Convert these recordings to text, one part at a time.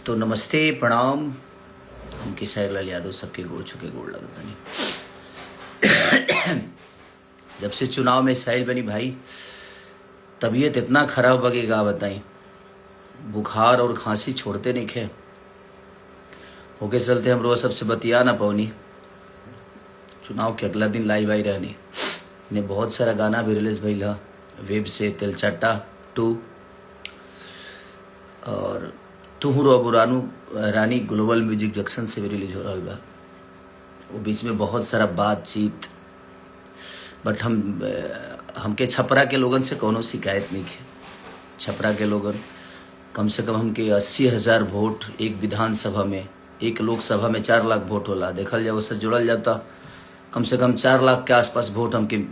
तो नमस्ते प्रणाम। हम किसाई लाल यादव सबके गोड़ छुके गोड़ लगता नहीं। जब से चुनाव में साइल बनी भाई, तबीयत इतना खराब बगेगा बताई। बुखार और खांसी छोड़ते नहीं खे होके चलते हम रोज सबसे बतिया ना पौनी। चुनाव के अगला दिन लाइव आई रहनी। इन्हें बहुत सारा गाना भी रिलीज भइल ह वेब से तेलचट्टा 2 और तुहू रो रानू रानी ग्लोबल म्यूजिक जंक्शन से भी रिलीज हो रहा बा। वो बीच में बहुत सारा बातचीत, बट हमके छपरा के लोगन से कोनो शिकायत नहीं है। छपरा के लोगन कम से कम हमके 80,000 वोट एक विधानसभा में, एक लोकसभा में 4 लाख वोट होला। देखल जाए उससे जुड़ल जाता कम से कम 4 लाख के आसपास वोट हमके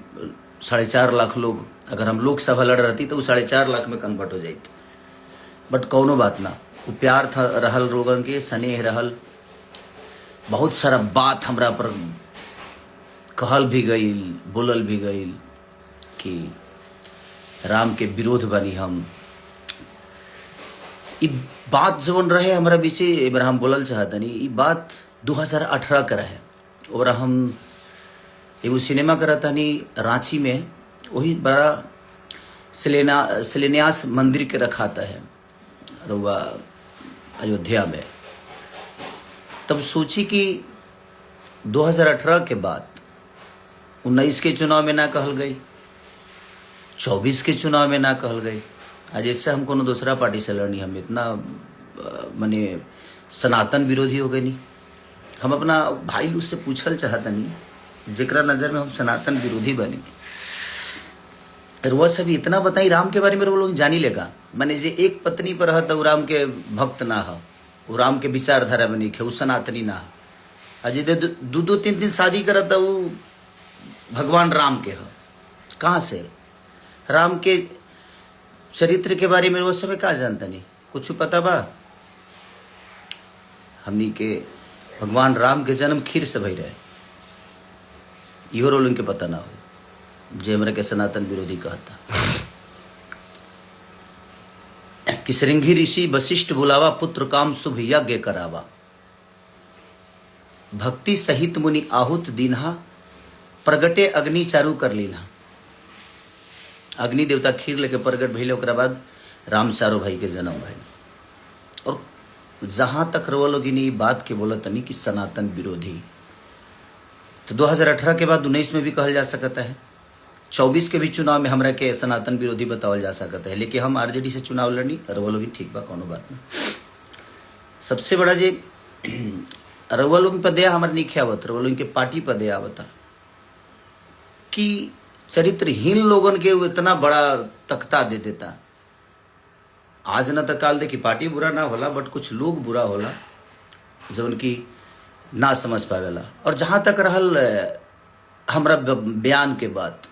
4.5 लाख लोग, अगर हम लोकसभा लड़ रहती तो वो 4.5 लाख में कन्वर्ट हो जाती। बट कौनो बात ना, वो प्यार था रहल लोगन के, स्नेह रहल। बहुत सारा बात हमरा पर कहल भी गईल, बोलल भी गईल कि राम के विरोध बनी हम। ई बात जवन रहे हमरा विषय एक हम बोलल चाहतनी। ई बात 2018 का रहे और हम एगो सिनेमा करतनी रांची में, वही बड़ा शिलान्यास मंदिर के रखाता है रुआ अयोध्या में। तब सोची कि 2018 के बाद 19 के चुनाव में ना कहल गई, 24 के चुनाव में ना कहल गई। आज इससे हम कोनो दूसरा पार्टी से लड़नी, हम इतना माने सनातन विरोधी हो गए नहीं। हम अपना भाई लोग से पूछल चाहता नहीं जेकरा नजर में हम सनातन विरोधी बनी। वो सब इतना बताई राम के बारे में वो लोग जानी लेगा। माने जे एक पत्नी पर रहता वो राम के भक्त ना हो, वो राम के विचारधारा में नहीं खे, वो सनातनी ना हो। अजय 2-3 शादी करता वो भगवान राम के हो। कहाँ से राम के चरित्र के बारे में वो सब का जानता नहीं, कुछ पता बा? हमनी के भगवान राम के जन्म खीर से भई रहे, इहो रोल उनके पता ना हो जे हमरा के सनातन विरोधी कहता। कि श्रृंगी ऋषि वशिष्ठ बुलावा, पुत्र काम शुभ यज्ञ करावा। भक्ति सहित मुनि आहुत दीन्हा, प्रगटे अग्नि चारू कर लीला। अग्नि देवता खीर लेके प्रगट भइले, ओकरा बाद राम चारो भाई के जन्म भइल। और जहां तक रवा लोग बात के बोलत नहीं कि सनातन विरोधी, तो 2018 के बाद 19 में भी कहल जा सकता है, 24 के भी चुनाव में हमरा के सनातन विरोधी बतावल जा सकता है। लेकिन हम आरजेडी से चुनाव लड़नी, रवा लोग ठीक बा, कोनो बात नहीं। सबसे बड़ा जे रवा लोग पर दया हमारे नहीं आवत, रवा लोग के पार्टी पर दया आवता कि चरित्रहीन लोगन के इतना बड़ा तख्ता दे देता। आज न तो काल देखी पार्टी बुरा ना होला, बट कुछ लोग बुरा होला जो उनकी ना समझ पावेला। और जहां तक रहल हमरा बयान के बात,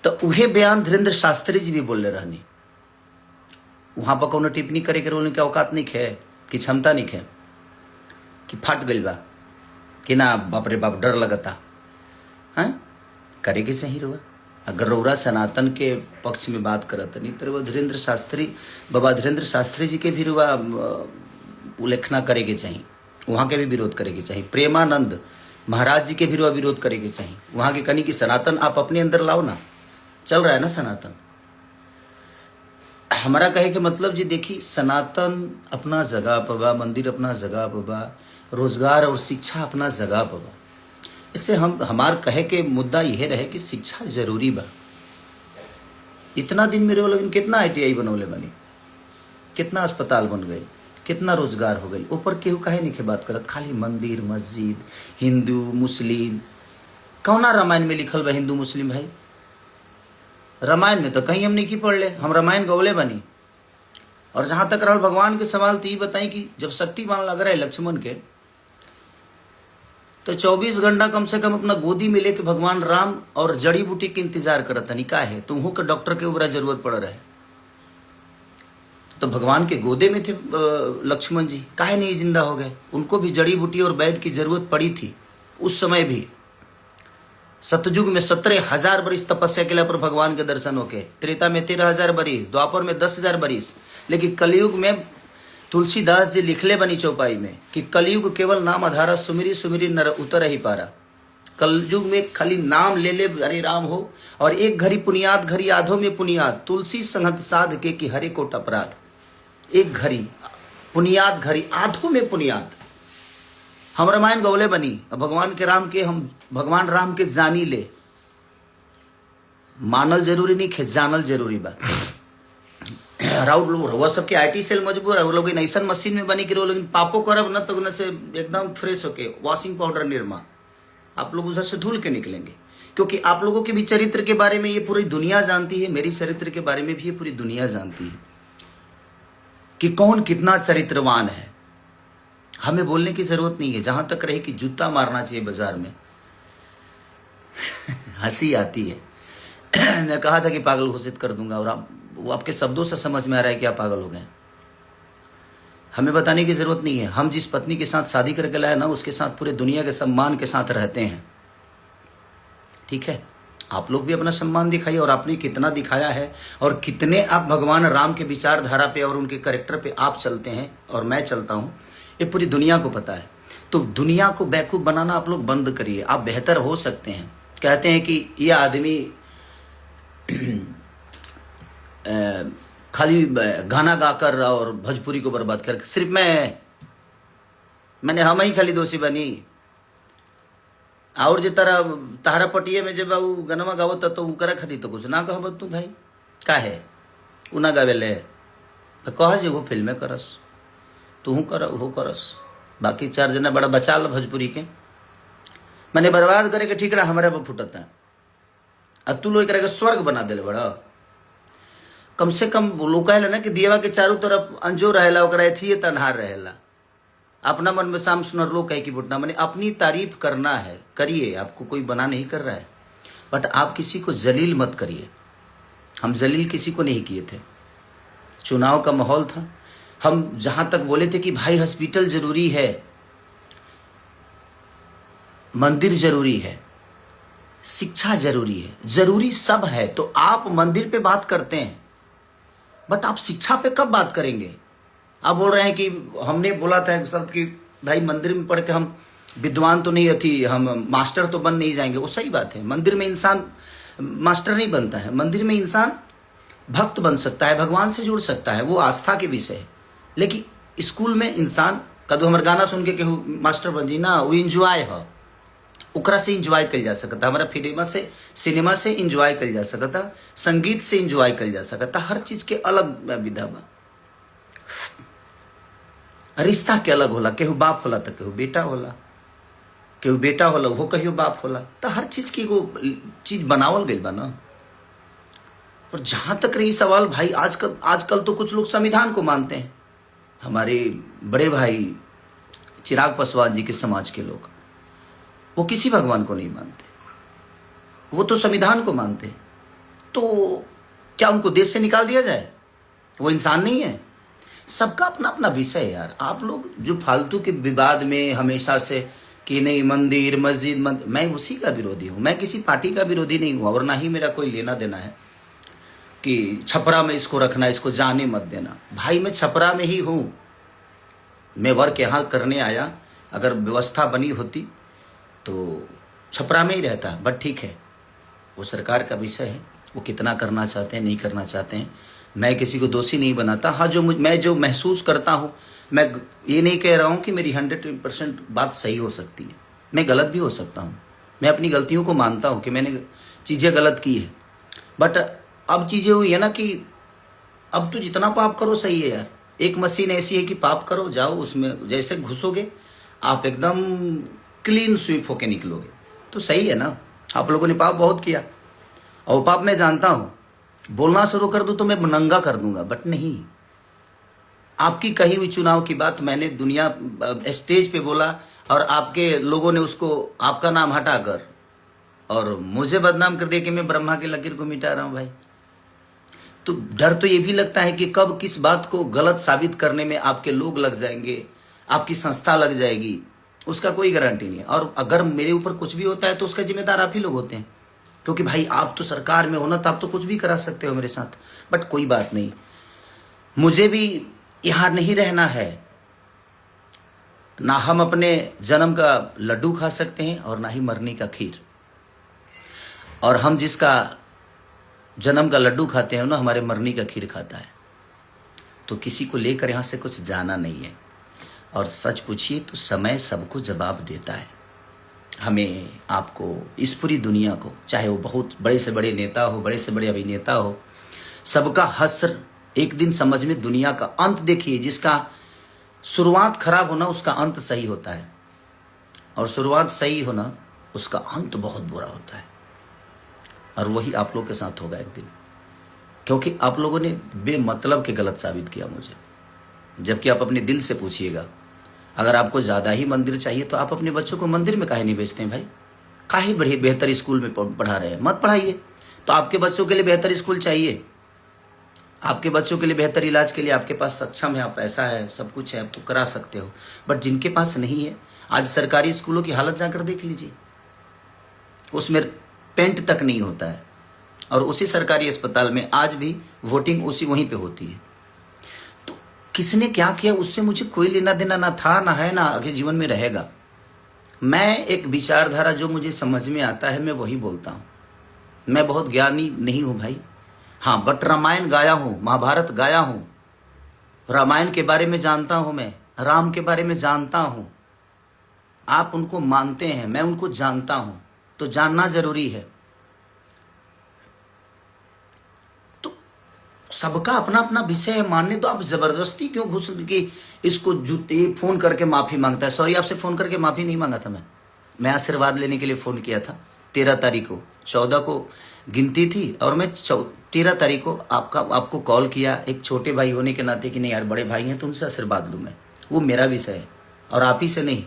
तो उहे बयान धीरेन्द्र शास्त्री जी भी बोलले रहनी। वहां पर कोनो टिप्पणी करे के उनके औकात नहीं खे, कि क्षमता नहीं खे, कि फट गइल बा, कि ना बाप रे बाप डर लगता है करे के सही रहुआ। अगर रौरा सनातन के पक्ष में बात करत नहीं तो धीरेन्द्र शास्त्री, बाबा धीरेन्द्र शास्त्री जी के भी रुआ उल्लेखना करे के चाहिए, वहाँ के भी विरोध करे के चाहिए। प्रेमानंद महाराज जी के भी रुआ विरोध करे के चाहिए। वहाँ के कनी कि सनातन आप अपने अंदर लाओ ना, चल रहा है ना सनातन। हमारा कहे के मतलब जी देखी, सनातन अपना जगह पर बा, मंदिर अपना जगह पर बा, रोजगार और शिक्षा अपना जगह पर बा। इससे हमार कहे के मुद्दा यह रहे कि शिक्षा जरूरी बा। इतना दिन मेरे लोग कितना ITI बनौले बनी, कितना अस्पताल बन गए, कितना रोजगार हो गई। ऊपर केहू काहे नहीं के बात करत, खाली मंदिर मस्जिद, हिंदू मुस्लिम। कौना रामायण में लिखल बा हिंदू मुस्लिम भाई? रामायण में तो कहीं हम नहीं की पढ़ ले, हम रामायण गौले बनी। और जहां तक रहल भगवान के सवाल, तो ये बताई कि जब शक्तिमान लग रहा है लक्ष्मण के, तो 24 घंटा कम से कम अपना गोदी में लेके भगवान राम और जड़ी बूटी के इंतजार करता नहीं का है, तुमको के डॉक्टर के ऊपर जरूरत पड़ रहा है। तो भगवान के गोदे में थे लक्ष्मण जी, काहे नहीं जिंदा हो गए? उनको भी जड़ी बूटी और वैद्य की जरूरत पड़ी थी उस समय भी। सतयुग में 17,000 बरिस तपस्या के पर भगवान के दर्शन होके, त्रेता में 13,000 बरिस, द्वापर में 10,000 बरिस, लेकिन कलयुग में तुलसीदास जी लिखले बनी चौपाई में कि कलयुग केवल नाम आधारा, सुमिरी सुमिरी नर उतर ही पारा। कलयुग में खाली नाम ले ले हरे राम हो, और एक घड़ी पुनियाद घड़ी आधो में पुनियाद, तुलसी संगत साध के कि हरे कोट अपराध। एक घड़ी पुनियाद घड़ी आधो में पुनियाद। हम रामायण गौले बनी, भगवान के राम के हम भगवान राम के जानी ले, मानल जरूरी नहीं खे, जानल जरूरी बा। राउत लोग रउआ सबके आईटी सेल मजबूर है, वो लोग ऐसा मशीन में बनी कि वो लोग पापो करब न तो उनसे एकदम फ्रेश होके वॉशिंग पाउडर निर्मा आप लोग उधर से धुल के निकलेंगे। क्योंकि आप लोगों के भी चरित्र के बारे में ये पूरी दुनिया जानती है, मेरी चरित्र के बारे में भी ये पूरी दुनिया जानती है कि कौन कितना चरित्रवान है। हमें बोलने की जरूरत नहीं है, जहां तक रहे कि जूता मारना चाहिए बाजार में। हंसी आती है। मैं कहा था कि पागल घोषित कर दूंगा, और वो आपके शब्दों से समझ में आ रहा है कि आप पागल हो गए। हमें बताने की जरूरत नहीं है। हम जिस पत्नी के साथ शादी करके लाए ना, उसके साथ पूरे दुनिया के सम्मान के साथ रहते हैं। ठीक है, आप लोग भी अपना सम्मान दिखाइए, और आपने कितना दिखाया है, और कितने आप भगवान राम के विचारधारा पे और उनके कैरेक्टर पे आप चलते हैं और मैं चलता हूं, ये पूरी दुनिया को पता है। तो दुनिया को बेवकूफ बनाना आप लोग बंद करिए, आप बेहतर हो सकते हैं। कहते हैं कि ये आदमी खाली गाना गाकर और भोजपुरी को बर्बाद कर, सिर्फ मैंने हम ही खाली दोषी बनी। और जो तारा पटिए में जब वो गनमा गावत तो उकरा खाती तो कुछ ना कह तू भाई का है उ ना गावेले तो कह जे वो फिल्में करस, तू कर वो करस, बाकी 4 जना बड़ा बचा लो भोजपुरी के। मैंने बर्बाद करे के ठीकरा हमारे पर फुटता, अब तू लोग के स्वर्ग बना दिल बड़ा। कम से कम लोग कहला ना कि दियवा के चारों तरफ अंजो रहेला, ओकरा एथिए तन्हार रहेला। अपना मन में शाम सुनर लोग कहे कि बुटना, मैंने अपनी तारीफ करना है, करिए, आपको कोई बना नहीं कर रहा है, बट आप किसी को जलील मत करिए। हम जलील किसी को नहीं किए थे। चुनाव का माहौल था, हम जहां तक बोले थे कि भाई हॉस्पिटल जरूरी है, मंदिर जरूरी है, शिक्षा जरूरी है, जरूरी सब है, तो आप मंदिर पे बात करते हैं, बट आप शिक्षा पे कब बात करेंगे? आप बोल रहे हैं कि हमने बोला था एक शब्द कि भाई मंदिर में पढ़ के हम विद्वान तो नहीं थी, हम मास्टर तो बन नहीं जाएंगे। वो सही बात है, मंदिर में इंसान मास्टर नहीं बनता है, मंदिर में इंसान भक्त बन सकता है, भगवान से जुड़ सकता है, वो आस्था के विषय है। लेकिन स्कूल में इंसान कदू हमारे गाना सुन के केहू मास्टर बन जी ना, वो इंजॉय है, ओकरा से इंजॉय कल जा सकता, हमारा सिनेमा से इंजॉय कल जा सकता, संगीत से इंजॉय कल जा सकता, हर चीज के अलग विधा बा। रिश्ता के अलग होला, केहू बाप होला तो केहू बेटा होला, केहू बेटा होला वो कहियो बाप होला, तो हर चीज की एगो चीज बनावल गई बा ना। और जहां तक रही सवाल भाई, आजकल तो कुछ लोग संविधान को मानते हैं। हमारे बड़े भाई चिराग पासवान जी के समाज के लोग, वो किसी भगवान को नहीं मानते, वो तो संविधान को मानते। तो क्या उनको देश से निकाल दिया जाए? वो इंसान नहीं है? सबका अपना अपना विषय है यार। आप लोग जो फालतू के विवाद में हमेशा से कि नहीं मंदिर मस्जिद मैं उसी का विरोधी हूँ, मैं किसी पार्टी का विरोधी नहीं हूँ, और ना ही मेरा कोई लेना देना है कि छपरा में इसको रखना, इसको जाने मत देना। भाई मैं छपरा में ही हूँ, मैं वर्क यहाँ करने आया, अगर व्यवस्था बनी होती तो छपरा में ही रहता, बट ठीक है, वो सरकार का विषय है, वो कितना करना चाहते हैं नहीं करना चाहते हैं, मैं किसी को दोषी नहीं बनाता। हाँ, मैं जो महसूस करता हूँ, मैं ये नहीं कह रहा हूँ कि मेरी 100% बात सही हो सकती है, मैं गलत भी हो सकता हूँ, मैं अपनी गलतियों को मानता हूँ कि मैंने चीज़ें गलत की है। बट अब चीज़ें हुई है ना कि अब तो जितना पाप करो सही है यार। एक मशीन ऐसी है कि पाप करो, जाओ उसमें जैसे घुसोगे आप एकदम क्लीन स्वीप होके निकलोगे, तो सही है ना। आप लोगों ने पाप बहुत किया, और पाप मैं जानता हूं, बोलना शुरू कर दूं तो मैं नंगा कर दूंगा, बट नहीं। आपकी कही हुई चुनाव की बात मैंने दुनिया स्टेज पे बोला, और आपके लोगों ने उसको आपका नाम हटाकर और मुझे बदनाम कर दिया कि मैं ब्रह्मा की लकीर को मिटा रहा हूं। भाई तो डर तो ये भी लगता है कि कब किस बात को गलत साबित करने में आपके लोग लग जाएंगे, आपकी संस्था लग जाएगी, उसका कोई गारंटी नहीं है। और अगर मेरे ऊपर कुछ भी होता है तो उसका जिम्मेदार आप ही लोग होते हैं, क्योंकि भाई आप तो सरकार में हो ना, तो आप तो कुछ भी करा सकते हो मेरे साथ। बट कोई बात नहीं, मुझे भी यहां नहीं रहना है। ना हम अपने जन्म का लड्डू खा सकते हैं और ना ही मरने का खीर। और हम जिसका जन्म का लड्डू खाते हैं ना, हमारे मरने का खीर खाता है। तो किसी को लेकर यहां से कुछ जाना नहीं है। और सच पूछिए तो समय सबको जवाब देता है। हमें, आपको, इस पूरी दुनिया को, चाहे वो बहुत बड़े से बड़े नेता हो, बड़े से बड़े अभिनेता हो, सबका हश्र एक दिन समझ में, दुनिया का अंत देखिए। जिसका शुरुआत खराब होना, उसका अंत सही होता है। और शुरुआत सही होना, उसका अंत बहुत बुरा होता है। और वही आप लोग के साथ होगा एक दिन, क्योंकि आप लोगों ने बेमतलब के गलत साबित किया मुझे। जबकि आप अपने दिल से पूछिएगा, अगर आपको ज़्यादा ही मंदिर चाहिए तो आप अपने बच्चों को मंदिर में काहे नहीं भेजते हैं भाई? काहे बड़े बेहतर स्कूल में पढ़ा रहे हैं? मत पढ़ाइए। तो आपके बच्चों के लिए बेहतर स्कूल चाहिए, आपके बच्चों के लिए बेहतर इलाज के लिए आपके पास सक्षम है, आप पैसा है, सब कुछ है, आप तो करा सकते हो। बट जिनके पास नहीं है, आज सरकारी स्कूलों की हालत जाकर देख लीजिए, उसमें पेंट तक नहीं होता है। और उसी सरकारी अस्पताल में आज भी वोटिंग उसी वहीं पे होती है। तो किसने क्या किया उससे मुझे कोई लेना देना ना था, ना है, ना आगे जीवन में रहेगा। मैं एक विचारधारा जो मुझे समझ में आता है मैं वही बोलता हूँ। मैं बहुत ज्ञानी नहीं हूँ भाई, हाँ, बट रामायण गाया हूँ, महाभारत गाया हूँ, रामायण के बारे में जानता हूँ, मैं राम के बारे में जानता हूँ। आप उनको मानते हैं, मैं उनको जानता हूँ, तो जानना जरूरी है। तो सबका अपना अपना विषय है, मानने दो। आप जबरदस्ती क्यों घुस के इसको जूते फोन करके माफी मांगता है? सॉरी, आपसे फोन करके माफी नहीं मांगा था मैं आशीर्वाद लेने के लिए फोन किया था। 13 तारीख को, 14 को गिनती थी और मैं 13 तारीख को आपको कॉल किया एक छोटे भाई होने के नाते कि नहीं यार, बड़े भाई हैं, तुमसे आशीर्वाद लूँ मैं। वो मेरा विषय है और आप ही से नहीं।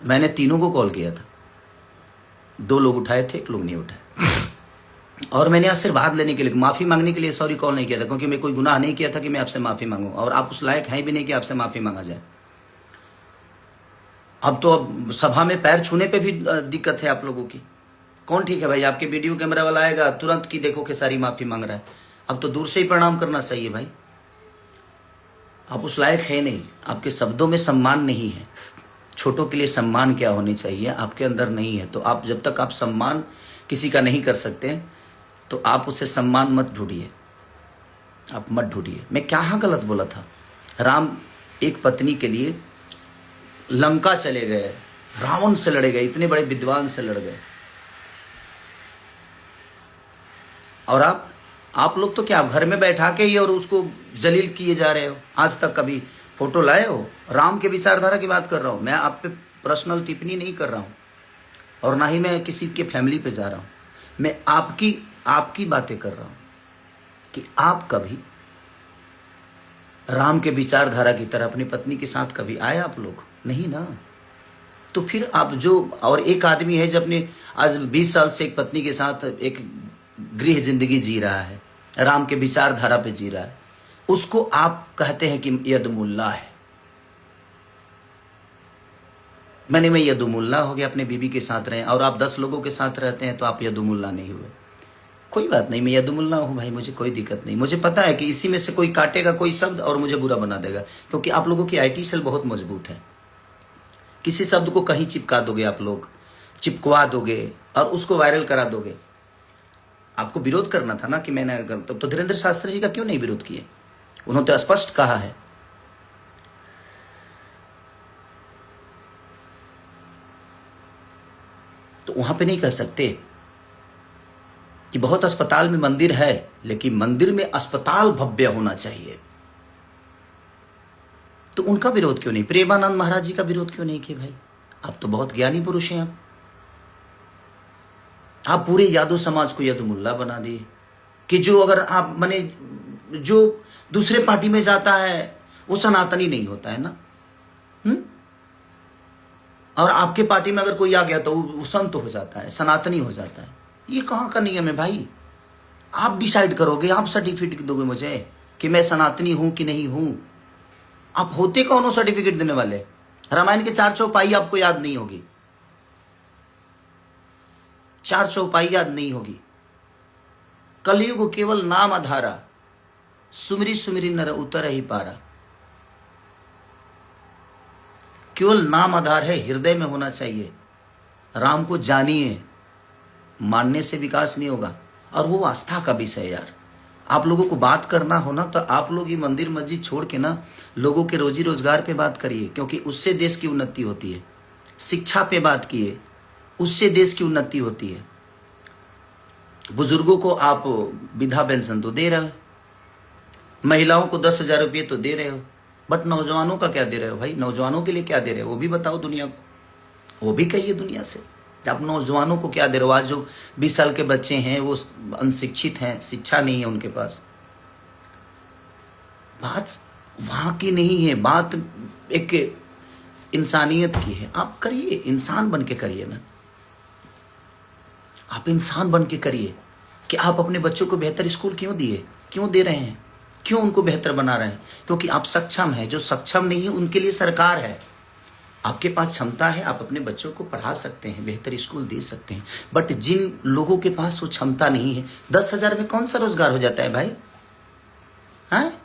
मैंने तीनों को कॉल किया था, 2 लोग उठाए थे, 1 लोग नहीं उठाए। और मैंने आशीर्वाद लेने के लिए, माफी मांगने के लिए सॉरी कॉल नहीं किया था, क्योंकि मैं कोई गुनाह नहीं किया था कि मैं आपसे माफी मांगूं। और आप उस लायक हैं भी नहीं कि आपसे माफी मांगा जाए। अब तो सभा में पैर छूने पे भी दिक्कत है आप लोगों की। कौन ठीक है भाई? आपके वीडियो कैमरा वाला आएगा तुरंत की देखो कि सारी माफी मांग रहा है। अब तो दूर से ही प्रणाम करना सही है भाई। आप उस लायक है नहीं, आपके शब्दों में सम्मान नहीं है। छोटों के लिए सम्मान क्या होनी चाहिए आपके अंदर नहीं है। तो आप जब तक आप सम्मान किसी का नहीं कर सकते तो आप उसे सम्मान मत ढूंढिए, आप मत ढूंढिए। मैं क्या गलत बोला था? राम एक पत्नी के लिए लंका चले गए, रावण से लड़े गए, इतने बड़े विद्वान से लड़ गए। और आप लोग तो क्या घर में बैठा के ही और उसको जलील किए जा रहे हो। आज तक कभी फोटो लाए हो? राम के विचारधारा की बात कर रहा हूं मैं, आप पे पर्सनल टिप्पणी नहीं कर रहा हूं और ना ही मैं किसी के फैमिली पे जा रहा हूं। मैं आपकी बातें कर रहा हूं कि आप कभी राम के विचारधारा की तरह अपनी पत्नी के साथ कभी आए? आप लोग नहीं ना। तो फिर आप जो, और एक आदमी है जो अपने आज 20 साल से एक पत्नी के साथ एक गृह जिंदगी जी रहा है, राम के विचारधारा पे जी रहा है, उसको आप कहते हैं कि यदुमुल्ला है। मैं यदुमुल्ला हो गया, अपने बीबी के साथ रहे, और आप 10 लोगों के साथ रहते हैं तो आप यदुमुल्ला नहीं हुए। कोई बात नहीं, मैं यदुमुल्ला हूं भाई, मुझे कोई दिक्कत नहीं। मुझे पता है कि इसी में से कोई काटेगा कोई शब्द और मुझे बुरा बना देगा, क्योंकि आप लोगों की आईटी सेल बहुत मजबूत है। किसी शब्द को कहीं चिपका दोगे, आप लोग चिपकवा दोगे और उसको वायरल करा दोगे। आपको विरोध करना था ना कि मैंने, तो धीरेन्द्र शास्त्री जी का क्यों नहीं विरोध किए? उन्होंने तो स्पष्ट कहा है। तो वहां पे नहीं कह सकते कि बहुत अस्पताल में मंदिर है, लेकिन मंदिर में अस्पताल भव्य होना चाहिए। तो उनका विरोध क्यों नहीं? प्रेमानंद महाराज जी का विरोध क्यों नहीं किए भाई? आप तो बहुत ज्ञानी पुरुष हैं। आप पूरे यादव समाज को यदुमुल्ला बना दिए कि जो अगर आप माने जो दूसरे पार्टी में जाता है वो सनातनी नहीं होता है ना। और आपके पार्टी में अगर कोई आ गया तो वो संत हो जाता है, सनातनी हो जाता है। ये कहाँ का नियम है भाई? आप डिसाइड करोगे, आप सर्टिफिकेट दोगे मुझे कि मैं सनातनी हूं कि नहीं हूं। आप होते कौन हो सर्टिफिकेट देने वाले? रामायण के 4 चौपाई आपको याद नहीं होगी, 4 चौपाई याद नहीं होगी। कलयुग केवल नाम आधारा, सुमिरी सुमिरी नर उतर ही पारा। केवल नाम आधार है, हृदय में होना चाहिए। राम को जानिए, मानने से विकास नहीं होगा। और वो आस्था का विषय है यार। आप लोगों को बात करना हो ना तो आप लोग ये मंदिर मस्जिद छोड़ के ना लोगों के रोजी रोजगार पे बात करिए, क्योंकि उससे देश की उन्नति होती है। शिक्षा पे बात किए, उससे देश की उन्नति होती है। बुजुर्गों को आप विधवा पेंशन तो दे रहे हो, महिलाओं को 10,000 रुपये तो दे रहे हो, बट नौजवानों का क्या दे रहे हो भाई? नौजवानों के लिए क्या दे रहे हो वो भी बताओ दुनिया को। वो भी कहिए दुनिया से आप नौजवानों को क्या दे रहे हो। आज जो 20 साल के बच्चे हैं वो अनशिक्षित हैं, शिक्षा नहीं है उनके पास। बात वहां की नहीं है, बात एक इंसानियत की है। आप करिए, इंसान बन के करिए ना, आप इंसान बन के करिए कि आप अपने बच्चों को बेहतर स्कूल क्यों दिए, क्यों दे रहे हैं, क्यों उनको बेहतर बना रहे हैं? क्योंकि आप सक्षम हैं। जो सक्षम नहीं है उनके लिए सरकार है। आपके पास क्षमता है, आप अपने बच्चों को पढ़ा सकते हैं, बेहतर स्कूल दे सकते हैं। बट जिन लोगों के पास वो क्षमता नहीं है, 10,000 में कौन सा रोजगार हो जाता है भाई? हैं?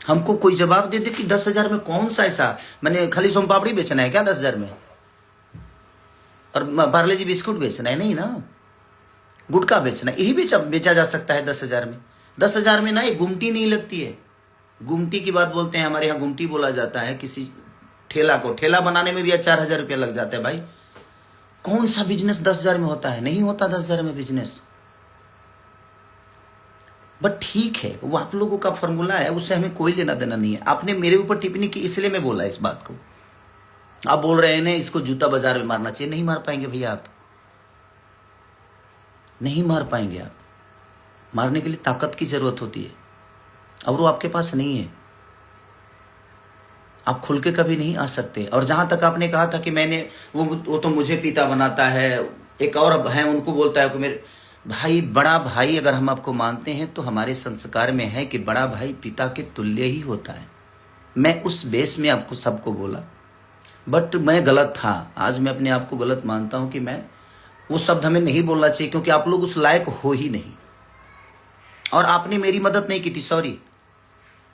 हमको कोई जवाब दे दे कि 10,000 में कौन सा ऐसा, मैंने खाली सोम पापड़ी बेचना है क्या 10,000 में? और पार्ले जी बिस्कुट बेचना है? नहीं ना, गुटखा बेचना है, यही बेचा जा सकता है 10,000 में। 10,000 में ना एक गुमटी नहीं लगती है। गुमटी की बात बोलते हैं, हमारे यहाँ गुमटी बोला जाता है किसी ठेला को। ठेला बनाने में भी 4,000 रुपया लग जाता है भाई। कौन सा बिजनेस 10,000 में होता है? नहीं होता 10,000 में बिजनेस। बट ठीक है, वो आप लोगों का फॉर्मूला है, उससे हमें कोई लेना देना नहीं है। आपने मेरे ऊपर टिप्पणी की इसलिए मैं बोला इस बात को। आप बोल रहे हैं ना इसको जूता बाजार में मारना चाहिए। नहीं मार पाएंगे भैया, आप नहीं मार पाएंगे। आप मारने के लिए ताकत की जरूरत होती है और वो आपके पास नहीं है। आप खुल के कभी नहीं आ सकते। और जहां तक आपने कहा था कि मैंने वो तो मुझे पिता बनाता है, एक और है उनको बोलता है कि मेरे भाई, बड़ा भाई अगर हम आपको मानते हैं तो हमारे संस्कार में है कि बड़ा भाई पिता के तुल्य ही होता है। मैं उस बेस में आपको सबको बोला, बट मैं गलत था। आज मैं अपने आप को गलत मानता हूं कि मैं वो शब्द हमें नहीं बोलना चाहिए, क्योंकि आप लोग उस लायक हो ही नहीं। और आपने मेरी मदद नहीं की थी, सॉरी।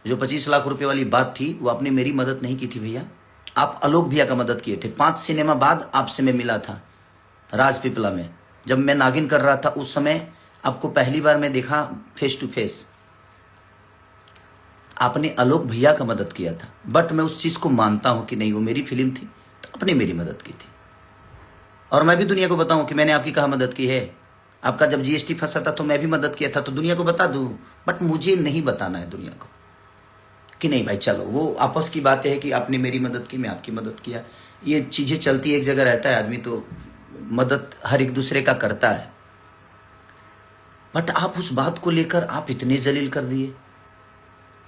जो 25 लाख रुपए वाली बात थी वो आपने मेरी मदद नहीं की थी भैया। आप आलोक भैया का मदद किए थे। 5 सिनेमा बाद आपसे मैं मिला था राजपीपला में, जब मैं नागिन कर रहा था। उस समय आपको पहली बार मैं देखा फेस टू फेस। आपने आलोक भैया का मदद किया था। बट मैं उस चीज को मानता हूं कि नहीं, वो मेरी फिल्म थी तो आपने मेरी मदद की थी। और मैं भी दुनिया को बताऊं कि मैंने आपकी कहाँ मदद की है। आपका जब जीएसटी फंसा था तो मैं भी मदद किया था, तो दुनिया को बता दूं। बट मुझे नहीं बताना है दुनिया को कि नहीं भाई चलो, वो आपस की बातें है कि आपने मेरी मदद की, मैं आपकी मदद किया। ये चीजें चलती एक जगह रहता है आदमी, तो मदद हर एक दूसरे का करता है। बट आप उस बात को लेकर आप इतने जलील कर दिए।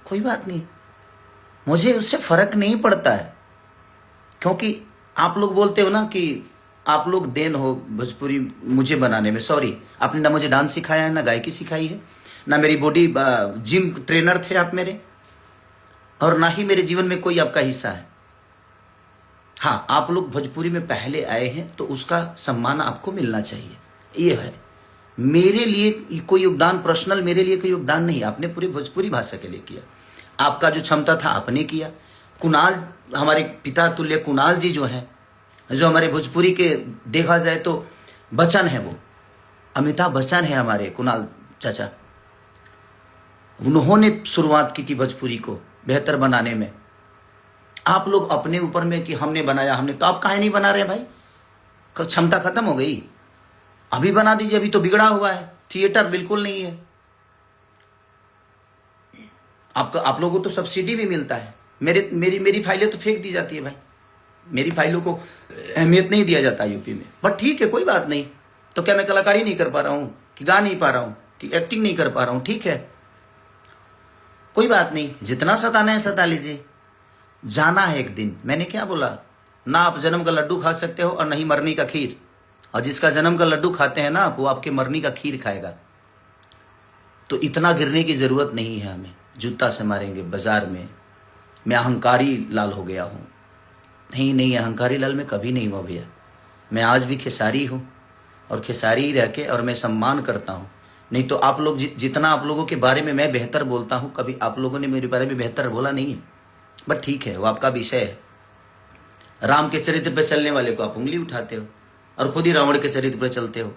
कोई बात नहीं, मुझे उससे फर्क नहीं पड़ता है, क्योंकि आप लोग बोलते हो ना कि आप लोग देन हो भोजपुरी मुझे बनाने में। सॉरी, आपने ना मुझे डांस सिखाया है, ना गायकी सिखाई है, ना मेरी बॉडी जिम ट्रेनर थे आप मेरे, और ना ही मेरे जीवन में कोई आपका हिस्सा है। हाँ, आप लोग भोजपुरी में पहले आए हैं तो उसका सम्मान आपको मिलना चाहिए। ये है मेरे लिए कोई योगदान, पर्सनल मेरे लिए कोई योगदान नहीं। आपने पूरी भोजपुरी भाषा के लिए किया। आपका जो क्षमता था आपने किया। कुणाल, हमारे पिता तुल्य कुणाल जी जो हैं, जो हमारे भोजपुरी के देखा जाए तो बच्चन है, वो अमिताभ बच्चन है हमारे कुणाल चाचा। उन्होंने शुरुआत की थी भोजपुरी को बेहतर बनाने में। आप लोग अपने ऊपर में कि हमने बनाया, हमने, तो आप काहे नहीं बना रहे भाई? क्षमता खत्म हो गई? अभी बना दीजिए, अभी तो बिगड़ा हुआ है, थिएटर बिल्कुल नहीं है। आप लोगों को तो सब्सिडी भी मिलता है। मेरी फाइलें तो फेंक दी जाती है भाई। मेरी फाइलों को अहमियत नहीं दिया जाता यूपी में। बट ठीक है, कोई बात नहीं। तो क्या मैं कलाकारी नहीं कर पा रहा हूं, कि गा नहीं पा रहा हूं, कि एक्टिंग नहीं कर पा रहा हूं? ठीक है, कोई बात नहीं। जितना सताना है सता लीजिए, जाना है एक दिन। मैंने क्या बोला? ना आप जन्म का लड्डू खा सकते हो और नहीं मरनी का खीर। और जिसका जन्म का लड्डू खाते हैं ना, वो आपके मरनी का खीर खाएगा। तो इतना गिरने की जरूरत नहीं है हमें। जूता से मारेंगे बाजार में। मैं अहंकारी लाल हो गया हूं? नहीं, अहंकारी लाल में कभी नहीं हुआ भैया। मैं आज भी खेसारी हूं और खेसारी ही रह के, और मैं सम्मान करता हूं नहीं तो आप लोग जितना आप लोगों के बारे में मैं बेहतर बोलता हूं, कभी आप लोगों ने मेरे बारे में बेहतर बोला नहीं है। बट ठीक है, वो आपका विषय है। राम के चरित्र पर चलने वाले को आप उंगली उठाते हो और खुद ही रावण के चरित्र पर चलते हो।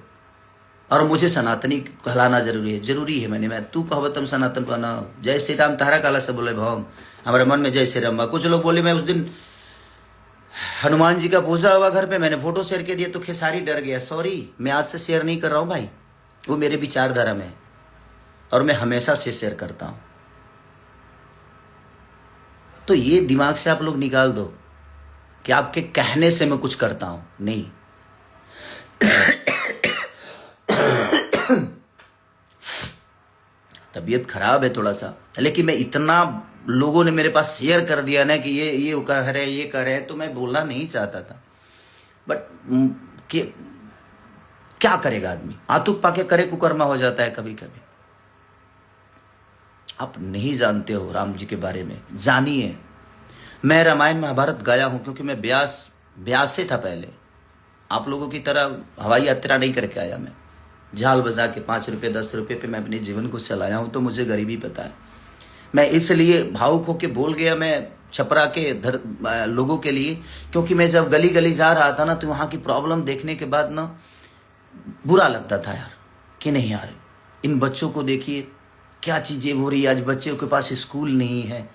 और मुझे सनातनी कहलाना जरूरी है। मैं तू कहवतम सनातन कहना। जय श्री राम तारा काला से बोले भवम, हमारे मन में जय श्री राम। कुछ लोग बोले मैं उस दिन हनुमान जी का पूजा हुआ घर पे, मैंने फोटो शेयर कर दिया तो खेसारी डर गया। सॉरी, मैं आज से शेयर नहीं कर रहा हूं भाई, वो मेरे विचारधारा में है और मैं हमेशा से शेयर करता हूं। तो ये दिमाग से आप लोग निकाल दो कि आपके कहने से मैं कुछ करता हूं, नहीं। तबीयत खराब है थोड़ा सा, लेकिन मैं इतना लोगों ने मेरे पास शेयर कर दिया ना कि ये कह रहे, ये कर रहे, तो मैं बोलना नहीं चाहता था। बट क्या करेगा आदमी, आतुक पाके करे कुकर्मा हो जाता है कभी कभी। आप नहीं जानते हो राम जी के बारे में, जानिए। मैं रामायण महाभारत गाया हूं क्योंकि मैं ब्यास से था पहले। आप लोगों की तरह हवाई यात्रा नहीं करके आया मैं। झाल बजा के 5 रुपये 10 रुपये पे मैं अपने जीवन को चलाया हूं, तो मुझे गरीबी पता है। मैं इसलिए भावुक होके बोल गया मैं छपरा के लोगों के लिए, क्योंकि मैं जब गली गली जा रहा था ना, तो वहां की प्रॉब्लम देखने के बाद ना बुरा लगता था यार, कि नहीं यार, इन बच्चों को देखिए क्या चीजें हो रही है। आज बच्चों के पास स्कूल नहीं है,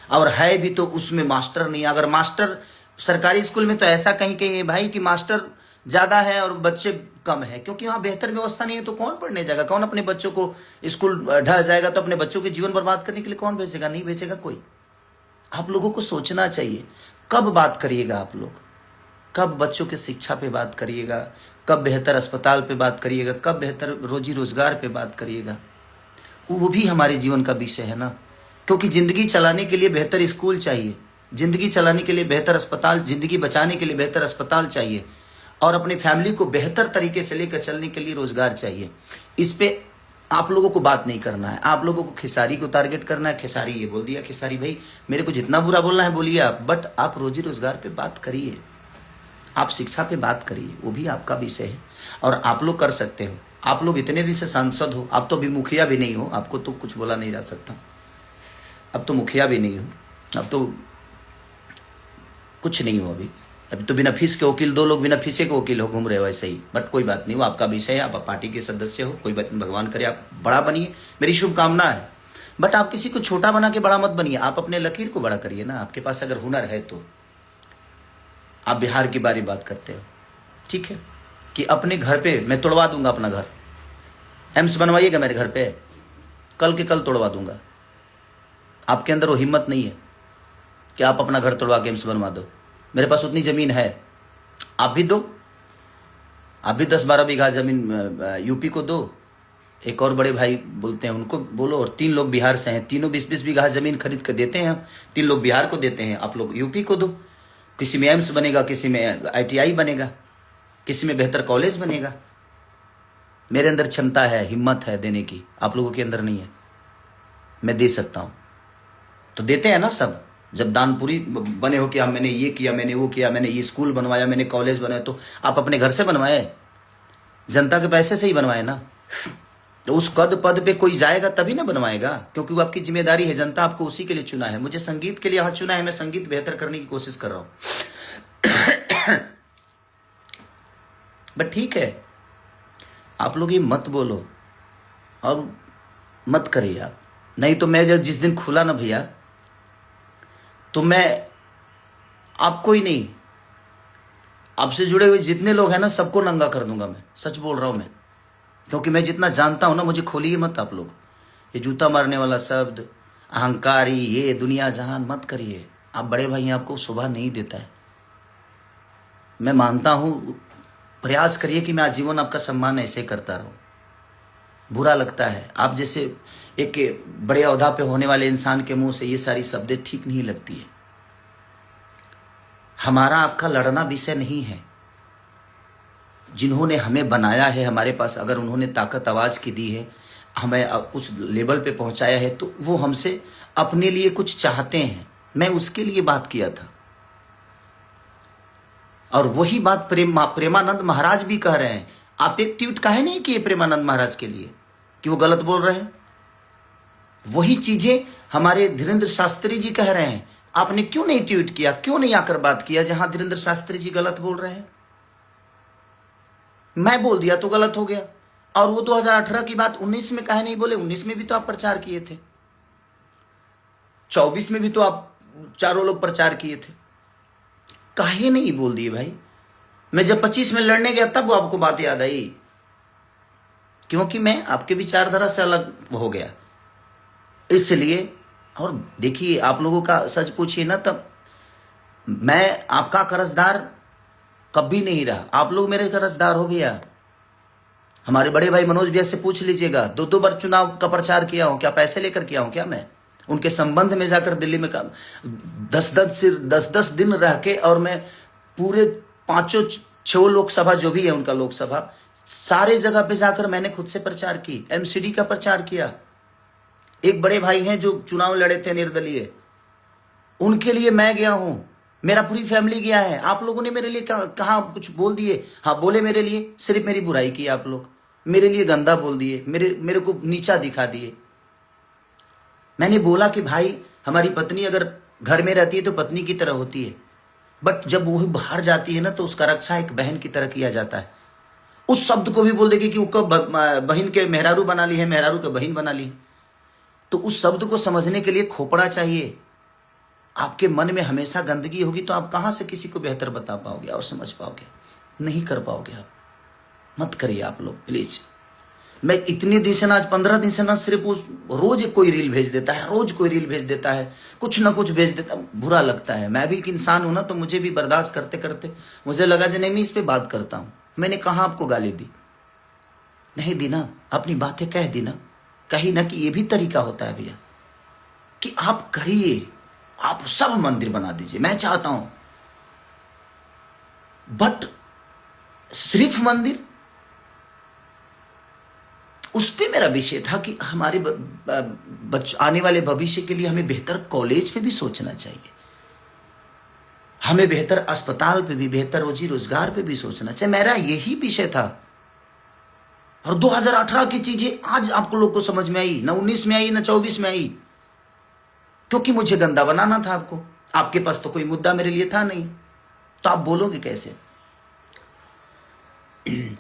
और है भी तो उसमें मास्टर नहीं। अगर मास्टर सरकारी स्कूल में तो ऐसा कहीं है भाई कि मास्टर ज्यादा है और बच्चे कम है, क्योंकि वहां बेहतर व्यवस्था नहीं है। तो कौन पढ़ने जाएगा, कौन अपने बच्चों को स्कूल ढह जाएगा, तो अपने बच्चों के जीवन बर्बाद करने के लिए कौन भेजेगा, नहीं भेजेगा कोई। आप लोगों को सोचना चाहिए, कब बात करिएगा आप लोग, कब बच्चों की शिक्षा पे बात करिएगा, कब बेहतर अस्पताल पे बात करिएगा, कब बेहतर रोजी रोजगार पे बात करिएगा। वो भी हमारे जीवन का विषय है ना, क्योंकि जिंदगी चलाने के लिए बेहतर स्कूल चाहिए, जिंदगी चलाने के लिए बेहतर अस्पताल, जिंदगी बचाने के लिए बेहतर अस्पताल चाहिए, और अपनी फैमिली को बेहतर तरीके से लेकर चलने के लिए रोजगार चाहिए। इस पे आप लोगों को बात नहीं करना है। आप लोगों को खेसारी को टारगेट करना है। खेसारी ये बोल दिया, खेसारी भाई मेरे को जितना बुरा बोलना है बोलिए आप, बट आप रोजी रोजगार पे बात करिए, आप शिक्षा पे बात करिए, वो भी आपका विषय है और आप लोग कर सकते हो। आप लोग इतने दिन से सांसद हो, आप तो अभी मुखिया भी नहीं हो, आपको तो कुछ बोला नहीं जा सकता। अब तो मुखिया भी नहीं हो, अब तो कुछ नहीं हो। अभी तो बिना फीस के वकील, 2 लोग बिना फीसे के वकील हो घूम रहे हो ऐसे ही। बट कोई बात नहीं, वो आपका विषय है, आप पार्टी के सदस्य हो, कोई बात नहीं, भगवान करे आप बड़ा बनिए, मेरी शुभकामना है। बट आप किसी को छोटा बना के बड़ा मत बनिए, आप अपने लकीर को बड़ा करिए ना। आपके पास अगर हुनर है तो आप बिहार की बारी बात करते हो, ठीक है, कि अपने घर पे मैं तोड़वा दूंगा अपना घर, एम्स बनवाइएगा मेरे घर पे, कल के कल तोड़वा दूंगा। आपके अंदर वो हिम्मत नहीं है कि आप अपना घर तोड़वा के एम्स बनवा दो। मेरे पास उतनी जमीन है, आप भी दो, आप भी 10-12 बीघा जमीन यूपी को दो। एक और बड़े भाई बोलते हैं, उनको बोलो। और 3 लोग बिहार से हैं, तीनों 20-20 बीघा जमीन खरीद कर देते हैं हम। 3 लोग बिहार को देते हैं, आप लोग यूपी को दो। किसी में एम्स बनेगा, किसी में ITI बनेगा, किसी में बेहतर कॉलेज बनेगा। मेरे अंदर क्षमता है, हिम्मत है देने की, आप लोगों के अंदर नहीं है। मैं दे सकता हूं, तो देते हैं ना सब। जब दानपुरी बने हो कि हाँ मैंने ये किया, मैंने वो किया, मैंने ये स्कूल बनवाया, मैंने कॉलेज बनवाया, तो आप अपने घर से बनवाए, जनता के पैसे से ही बनवाए ना। तो उस पद पे कोई जाएगा तभी ना बनवाएगा, क्योंकि वो आपकी जिम्मेदारी है। जनता आपको उसी के लिए चुना है। मुझे संगीत के लिए यहाँ चुना है, मैं संगीत बेहतर करने की कोशिश कर रहा हूं। बट ठीक है, आप लोग ये मत बोलो और मत करिए आप। नहीं तो मैं जब जिस दिन खुला ना भैया, तो मैं आपको ही नहीं, आपसे जुड़े हुए जितने लोग हैं ना, सबको नंगा कर दूंगा। मैं सच बोल रहा हूं मैं, क्योंकि मैं जितना जानता हूं ना, मुझे खोलिए मत आप लोग। ये जूता मारने वाला शब्द, अहंकारी, ये दुनिया जहान मत करिए। आप बड़े भाई हैं, आपको शोभा नहीं देता है। मैं मानता हूं, प्रयास करिए कि मैं आजीवन आपका सम्मान ऐसे करता रहूं। बुरा लगता है, आप जैसे एक बड़े ओहदा पे होने वाले इंसान के मुंह से ये सारी शब्दें ठीक नहीं लगती है। हमारा आपका लड़ना विषय नहीं है। जिन्होंने हमें बनाया है, हमारे पास अगर उन्होंने ताकत आवाज की दी है, हमें उस लेवल पे पहुंचाया है, तो वो हमसे अपने लिए कुछ चाहते हैं। मैं उसके लिए बात किया था, और वही बात प्रेमानंद महाराज भी कह रहे हैं। आप एक ट्वीट काहे नहीं किए प्रेमानंद महाराज के लिए? कि वो गलत बोल रहे हैं? वही चीजें हमारे धीरेन्द्र शास्त्री जी कह रहे हैं। आपने क्यों नहीं ट्वीट किया, क्यों नहीं आकर बात किया जहां धीरेन्द्र शास्त्री जी गलत बोल रहे हैं? मैं बोल दिया तो गलत हो गया। और वो 2018 की बात 19 में काहे नहीं बोले? 19 में भी तो आप प्रचार किए थे, 24 में भी तो आप चारों लोग प्रचार किए थे, काहे नहीं बोल दिए भाई? मैं जब 25 में लड़ने गया तब वो आपको बात याद आई, क्योंकि मैं आपके विचारधारा से अलग हो गया इसलिए। और देखिए, आप लोगों का सच पूछिए ना, तब मैं आपका कर्जदार कभी नहीं रहा, आप लोग मेरे कर्जदार हो भैया। हमारे बड़े भाई मनोज भैया से पूछ लीजिएगा, 2 बार चुनाव का प्रचार किया हूं क्या? पैसे लेकर किया हूं क्या? मैं उनके संबंध में जाकर दिल्ली में 10-10 दिन रह के, और मैं पूरे 5-6 लोकसभा जो भी है उनका लोकसभा, सारे जगह पे जाकर मैंने खुद से प्रचार की, एमसीडी का प्रचार किया। एक बड़े भाई हैं जो चुनाव लड़े थे निर्दलीय, उनके लिए मैं गया हूं, मेरा पूरी फैमिली गया है। आप लोगों ने मेरे लिए कहा कुछ बोल दिए? हाँ बोले, मेरे लिए सिर्फ मेरी बुराई की आप लोग, मेरे लिए गंदा बोल दिए, मेरे को नीचा दिखा दिए। मैंने बोला कि भाई, हमारी पत्नी अगर घर में रहती है तो पत्नी की तरह होती है, बट जब वो बाहर जाती है ना तो उसका रक्षा एक बहन की तरह किया जाता है। उस शब्द को भी बोल देगी कि उसको बहन के मेहरारू बना ली है, मेहरारू के बहन बना ली। तो उस शब्द को समझने के लिए खोपड़ा चाहिए। आपके मन में हमेशा गंदगी होगी तो आप कहां से किसी को बेहतर बता पाओगे और समझ पाओगे? नहीं कर पाओगे आप। मत करिए आप लोग प्लीज। मैं इतने दिन से ना, आज 15 दिन से ना, सिर्फ रोज कोई रील भेज देता है, रोज कोई रील भेज देता है, कुछ ना कुछ भेज देता है, बुरा लगता है। मैं भी एक इंसान हूं ना, तो मुझे भी बर्दाश्त करते करते मुझे लगा कि नहीं, मैं इस पे बात करता हूं। मैंने कहा आपको गाली दी? नहीं दी ना, अपनी बातें कह दी ना, कही ना कि ये भी तरीका होता है भैया, कि आप करिए, आप सब मंदिर बना दीजिए, मैं चाहता हूं, बट सिर्फ मंदिर, उस पे मेरा विषय था कि हमारे आने वाले भविष्य के लिए हमें बेहतर कॉलेज पे भी सोचना चाहिए, हमें बेहतर अस्पताल पे भी, बेहतर रोजी रोजगार पे भी सोचना चाहिए। मेरा यही विषय था। और 2018 की चीजें आज आपको लोग को समझ में आई, ना 19 में आई, ना 24 में आई, क्योंकि मुझे गंदा बनाना था आपको। आपके पास तो कोई मुद्दा मेरे लिए था नहीं, तो आप बोलोगे कैसे?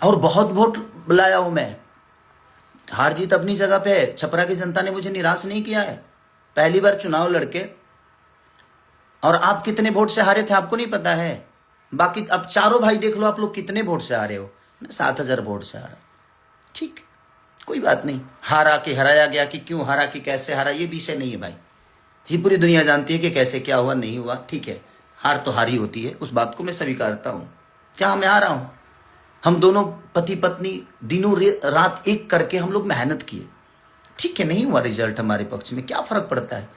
और बहुत वोट बुलाया हूं मैं, हार जीत अपनी जगह पे है। छपरा की जनता ने मुझे निराश नहीं किया है। पहली बार चुनाव लड़के, और आप कितने वोट से हारे थे आपको नहीं पता है। बाकी अब चारों भाई देख लो, आप लोग कितने वोट से हारे हो। मैं 7,000 वोट से हारा। ठीक, कोई बात नहीं। हारा कि हराया गया, कि क्यों हारा, कि कैसे हारा, ये विषय नहीं है भाई। ये पूरी दुनिया जानती है कि कैसे क्या हुआ, नहीं हुआ, ठीक है। हार तो हारी होती है, उस बात को मैं स्वीकारता हूं। क्या मैं हारा हूं? हम दोनों पति पत्नी दिनों रात एक करके हम लोग मेहनत किए, ठीक है, नहीं हुआ रिजल्ट हमारे पक्ष में, क्या फर्क पड़ता है?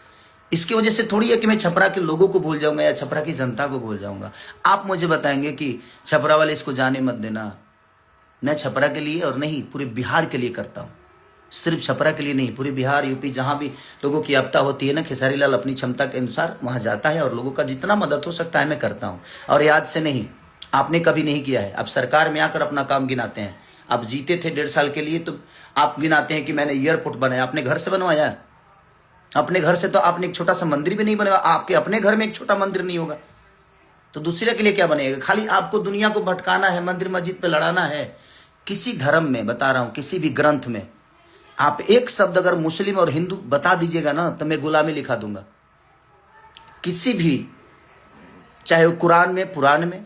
इसकी वजह से थोड़ी है कि मैं छपरा के लोगों को भूल जाऊंगा या छपरा की जनता को भूल जाऊंगा। आप मुझे बताएंगे कि छपरा वाले इसको जाने मत देना। मैं छपरा के लिए और नहीं, पूरे बिहार के लिए करता हूं। सिर्फ छपरा के लिए नहीं, पूरे बिहार, यूपी, जहां भी लोगों की आपदा होती है ना, खेसारी लाल अपनी क्षमता के अनुसार वहां जाता है और लोगों का जितना मदद हो सकता है मैं करता हूं। और याद से नहीं, आपने कभी नहीं किया है। अब सरकार में आकर अपना काम गिनाते हैं। आप जीते थे 1.5 साल के लिए, तो आप गिनाते हैं कि मैंने एयरपोर्ट बनाया। अपने घर से बनवाया? अपने घर से तो आपने एक छोटा सा मंदिर भी नहीं बनवाया। आपके अपने घर में एक छोटा मंदिर नहीं होगा तो दूसरे के लिए क्या बनेगा? खाली आपको दुनिया को भटकाना है, मंदिर मस्जिद पे लड़ाना है। किसी धर्म में, बता रहा हूं, किसी भी ग्रंथ में आप एक शब्द अगर मुस्लिम और हिंदू बता दीजिएगा ना, तो मैं गुलामी लिखा दूंगा। किसी भी, चाहे वो कुरान में, पुराण में,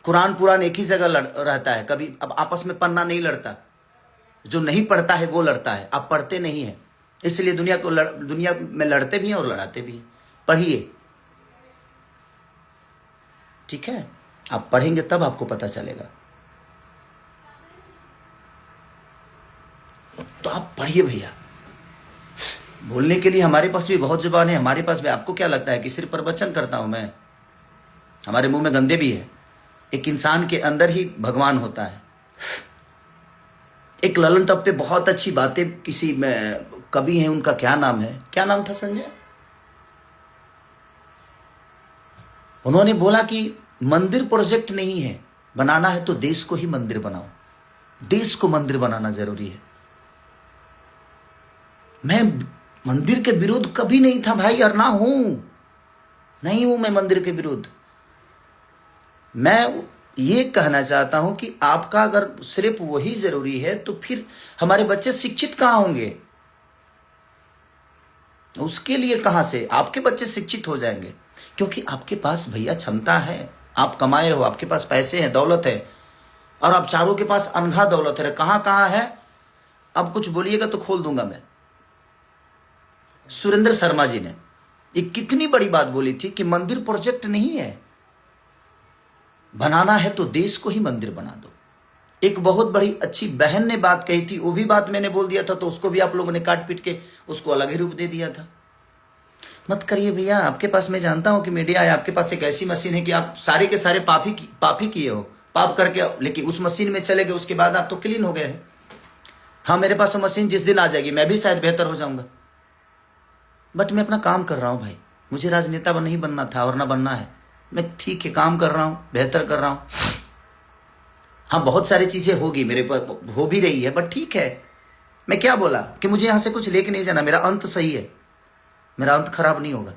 कुरान एक ही जगह रहता है, कभी अब आपस में पन्ना नहीं लड़ता। जो नहीं पढ़ता है वो लड़ता है, आप पढ़ते नहीं है, इसलिए दुनिया में लड़ते भी हैं और लड़ाते भी हैं। पढ़िए, ठीक है? आप पढ़ेंगे तब आपको पता चलेगा। तो आप पढ़िए भैया। बोलने के लिए हमारे पास भी बहुत जुबान है, हमारे पास भी। आपको क्या लगता है कि सिर्फ प्रवचन करता हूं मैं? हमारे मुंह में गंदे भी है। एक इंसान के अंदर ही भगवान होता है। एक ललन टॉप पे बहुत अच्छी बातें किसी में कवि हैं, उनका क्या नाम है, क्या नाम था संजय? उन्होंने बोला कि मंदिर प्रोजेक्ट नहीं है, बनाना है तो देश को ही मंदिर बनाओ। देश को मंदिर बनाना जरूरी है। मैं मंदिर के विरुद्ध कभी नहीं था भाई, और ना हूं, नहीं हूं मैं मंदिर के विरुद्ध। मैं ये कहना चाहता हूं कि आपका अगर सिर्फ वही जरूरी है तो फिर हमारे बच्चे शिक्षित कहां होंगे? उसके लिए कहां से आपके बच्चे शिक्षित हो जाएंगे? क्योंकि आपके पास भैया क्षमता है, आप कमाए हो, आपके पास पैसे हैं, दौलत है, और आप चारों के पास अनघा दौलत है। कहां कहां है? अब कुछ बोलिएगा तो खोल दूंगा मैं। सुरेंद्र शर्मा जी ने एक कितनी बड़ी बात बोली थी कि मंदिर प्रोजेक्ट नहीं है, बनाना है तो देश को ही मंदिर बना दो। एक बहुत बड़ी अच्छी बहन ने बात कही थी, वो भी बात मैंने बोल दिया था, तो उसको भी आप लोगों ने काट पीट के उसको अलग ही रूप दे दिया था। मत करिए भैया, आपके पास, मैं जानता हूं कि मीडिया है, आपके पास एक ऐसी मशीन है कि आप सारे के सारे पाप ही किए हो, पाप करके, लेकिन उस मशीन में चले गए, उसके बाद आप तो क्लीन हो गए हैं। हाँ, मेरे पास वो मशीन जिस दिन आ जाएगी मैं भी शायद बेहतर हो जाऊंगा, बट मैं अपना काम कर रहा हूं भाई। मुझे राजनेता नहीं बनना था और ना बनना है। मैं ठीक है काम कर रहा हूं, बेहतर कर रहा हूं। हाँ, बहुत सारी चीजें होगी मेरे पर, हो भी रही है, बट ठीक है। मैं क्या बोला कि मुझे यहां से कुछ लेके नहीं जाना, मेरा अंत सही है, मेरा अंत खराब नहीं होगा।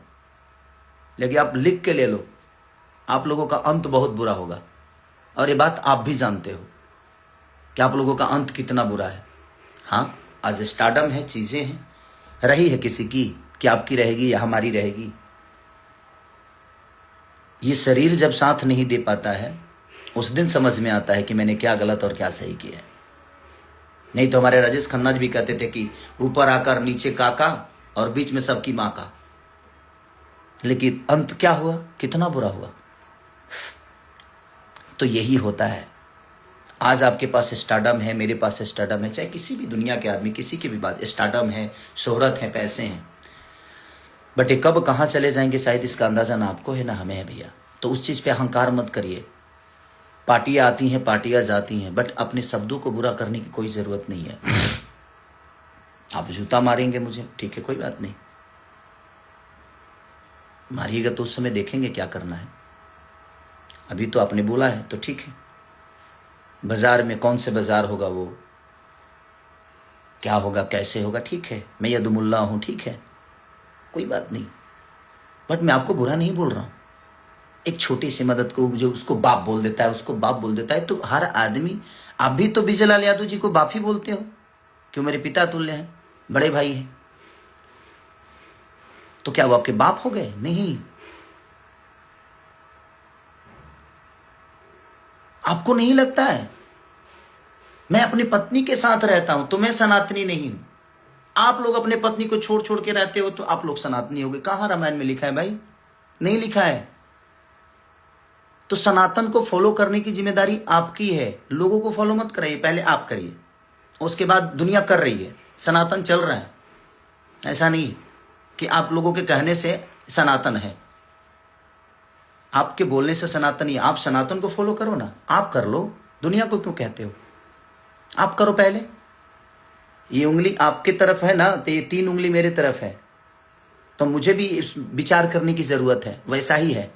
लेकिन आप लिख के ले लो, आप लोगों का अंत बहुत बुरा होगा, और ये बात आप भी जानते हो कि आप लोगों का अंत कितना बुरा है। हाँ, आज स्टारडम है, चीजें हैं, रही है किसी की, कि आपकी रहेगी या हमारी रहेगी। ये शरीर जब साथ नहीं दे पाता है उस दिन समझ में आता है कि मैंने क्या गलत और क्या सही किया है। नहीं तो हमारे राजेश खन्ना जी भी कहते थे कि ऊपर आकर नीचे काका और बीच में सबकी माँ का। लेकिन अंत क्या हुआ, कितना बुरा हुआ। तो यही होता है। आज आपके पास स्टारडम है, मेरे पास स्टारडम है, चाहे किसी भी दुनिया के आदमी, किसी की भी बात, स्टारडम है, शोहरत है, पैसे हैं, बट ये कब कहाँ चले जाएंगे शायद इसका अंदाजा ना आपको है ना हमें है भैया। तो उस चीज पे अहंकार मत करिए। पार्टियां आती हैं, पार्टियां जाती हैं, बट अपने शब्दों को बुरा करने की कोई जरूरत नहीं है। आप जूता मारेंगे मुझे, ठीक है, कोई बात नहीं, मारिएगा तो उस समय देखेंगे क्या करना है। अभी तो आपने बोला है तो ठीक है। बाजार में कौन से बाजार होगा, वो क्या होगा, कैसे होगा, ठीक है, मैं यदुमुल्ला हूं, ठीक है, कोई बात नहीं, बट मैं आपको बुरा नहीं बोल रहा हूं। एक छोटी सी मदद को जो उसको बाप बोल देता है, उसको बाप बोल देता है, तो हर आदमी, आप भी तो विजय लाल यादव जी को बाप ही बोलते हो, क्यों, मेरे पिता तुल्य हैं, बड़े भाई हैं, तो क्या वो आपके बाप हो गए? नहीं। आपको नहीं लगता है? मैं अपनी पत्नी के साथ रहता हूं तो मैं सनातनी नहीं हूं। आप लोग अपने पत्नी को छोड़ छोड़ के रहते हो तो आप लोग सनातनी हो गए। कहां रामायण में लिखा है भाई? नहीं लिखा है। तो सनातन को फॉलो करने की जिम्मेदारी आपकी है। लोगों को फॉलो मत कराइए, पहले आप करिए, उसके बाद दुनिया कर रही है, सनातन चल रहा है। ऐसा नहीं कि आप लोगों के कहने से सनातन है, आपके बोलने से सनातन ही। आप सनातन को फॉलो करो ना, आप कर लो, दुनिया को क्यों कहते हो? आप करो पहले। ये उंगली आपकी तरफ है ना, तो ये 3 उंगली मेरे तरफ है, तो मुझे भी इस विचार करने की जरूरत है। वैसा ही है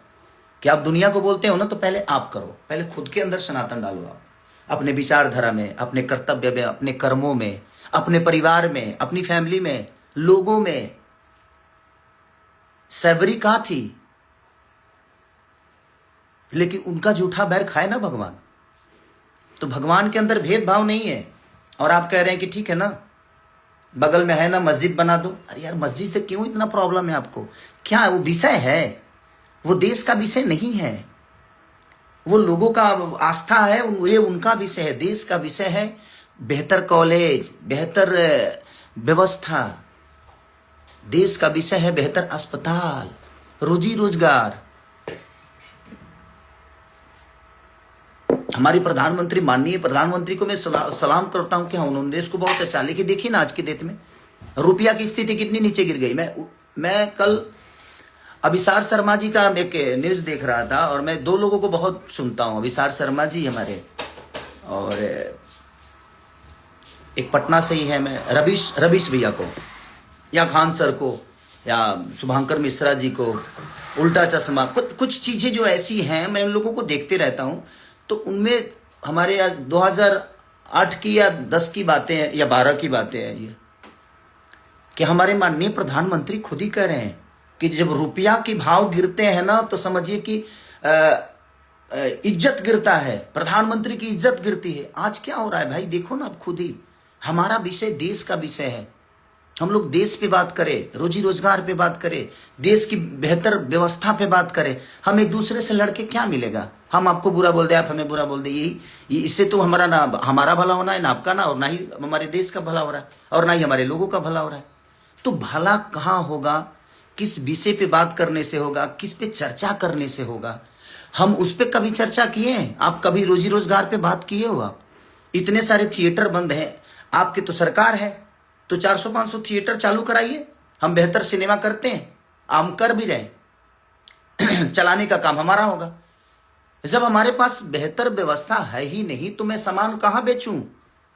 कि आप दुनिया को बोलते हो ना, तो पहले आप करो, पहले खुद के अंदर सनातन डालो। आप अपने विचारधारा में, अपने कर्तव्य में, अपने कर्मों में, अपने परिवार में, अपनी फैमिली में, लोगों में। सैवरी कहाँ थी, लेकिन उनका जूठा बैर खाए ना भगवान। तो भगवान के अंदर भेदभाव नहीं है। और आप कह रहे हैं कि ठीक है ना, बगल में है ना, मस्जिद बना दो। अरे यार, मस्जिद से क्यों इतना प्रॉब्लम है आपको? क्या है वो? विषय है, वो देश का विषय नहीं है, वो लोगों का आस्था है, ये उनका विषय है। देश का विषय है बेहतर कॉलेज, बेहतर व्यवस्था। देश का विषय है बेहतर अस्पताल, रोजी रोजगार। हमारी प्रधानमंत्री, माननीय प्रधानमंत्री को मैं सलाम करता हूं कि हाँ, उन्होंने देश को बहुत अच्छा। लेकिन देखिए ना, आज की डेट में रुपया की स्थिति कितनी नीचे गिर गई। मैं कल अभिसार शर्मा जी का एक न्यूज देख रहा था, और मैं 2 लोगों को बहुत सुनता हूं, अभिसार शर्मा जी हमारे, और एक पटना से ही है, मैं रवीश भैया को, या खान सर को, या शुभांकर मिश्रा जी को, उल्टा चश्मा, कुछ चीजें जो ऐसी हैं, मैं उन लोगों को देखते रहता हूं। तो उनमें हमारे यार 2008 की या 10 की बातें हैं या 12 की बातें हैं। ये कि हमारे माननीय प्रधानमंत्री खुद ही कह रहे हैं कि जब रुपया के भाव गिरते हैं ना तो समझिए कि इज्जत गिरता है, प्रधानमंत्री की इज्जत गिरती है। आज क्या हो रहा है भाई, देखो ना आप खुद ही। हमारा विषय देश का विषय है, हम लोग देश पे बात करें, रोजी रोजगार पे बात करें, देश की बेहतर व्यवस्था पे बात करें। हम एक दूसरे से लड़के क्या मिलेगा? हम आपको बुरा बोल दे, आप हमें बुरा बोल दे, यही इससे तो हमारा भला होना है ना आपका, ना और ना ही हमारे देश का भला हो रहा है और ना ही हमारे लोगों का भला हो रहा है। तो भला कहाँ होगा? किस विषय पे बात करने से होगा, किस पे चर्चा करने से होगा? हम उस पर कभी चर्चा किए हैं? आप कभी रोजी रोजगार पे बात किए हो? आप इतने सारे थिएटर बंद हैं, आपके तो सरकार है, तो 400-500 थिएटर चालू कराइए। हम बेहतर सिनेमा करते हैं, हम कर भी रहे चलाने का काम हमारा होगा। जब हमारे पास बेहतर व्यवस्था है ही नहीं तो मैं सामान कहां बेचूं?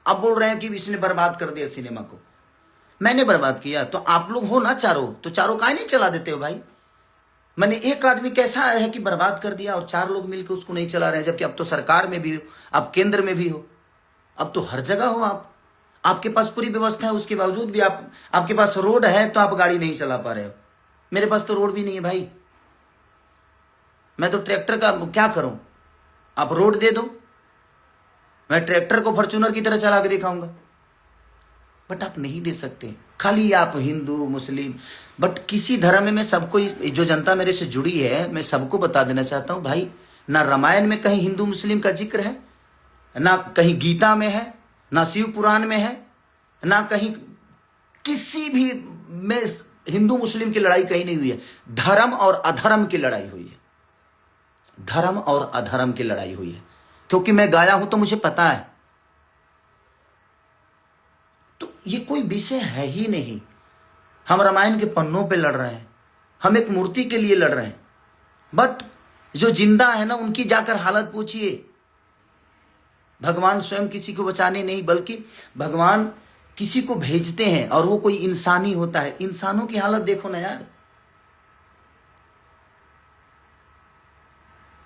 अब बोल रहे हैं कि इसने बर्बाद कर दिया सिनेमा को। मैंने बर्बाद किया तो आप लोग हो ना चारों, तो चारों काहे नहीं चला देते हो भाई? मैंने एक आदमी कैसा है कि बर्बाद कर दिया और 4 लोग मिलकर उसको नहीं चला रहे हैं, जबकि अब तो सरकार में भी हो, अब केंद्र में भी हो, अब तो हर जगह हो आप, आपके पास पूरी व्यवस्था है, उसके बावजूद भी आपके पास रोड है तो आप गाड़ी नहीं चला पा रहे हो। मेरे पास तो रोड भी नहीं है भाई, मैं तो ट्रैक्टर का क्या करूं? आप रोड दे दो, मैं ट्रैक्टर को फॉर्च्यूनर की तरह चला के दिखाऊंगा, बट आप नहीं दे सकते। खाली आप हिंदू मुस्लिम, बट किसी धर्म में मैं सबको, जो जनता मेरे से जुड़ी है, मैं सबको बता देना चाहता हूं भाई, ना रामायण में कहीं हिंदू मुस्लिम का जिक्र है, ना कहीं गीता में है, ना शिव पुराण में है, ना कहीं किसी भी में हिंदू मुस्लिम की लड़ाई कहीं नहीं हुई है। धर्म और अधर्म की लड़ाई हुई है, धर्म और अधर्म की लड़ाई हुई है, क्योंकि मैं गाया हूं तो मुझे पता है। तो ये कोई विषय है ही नहीं। हम रामायण के पन्नों पे लड़ रहे हैं, हम एक मूर्ति के लिए लड़ रहे हैं, बट जो जिंदा है ना उनकी जाकर हालत पूछिए। भगवान स्वयं किसी को बचाने नहीं, बल्कि भगवान किसी को भेजते हैं और वो कोई इंसानी होता है। इंसानों की हालत देखो ना यार।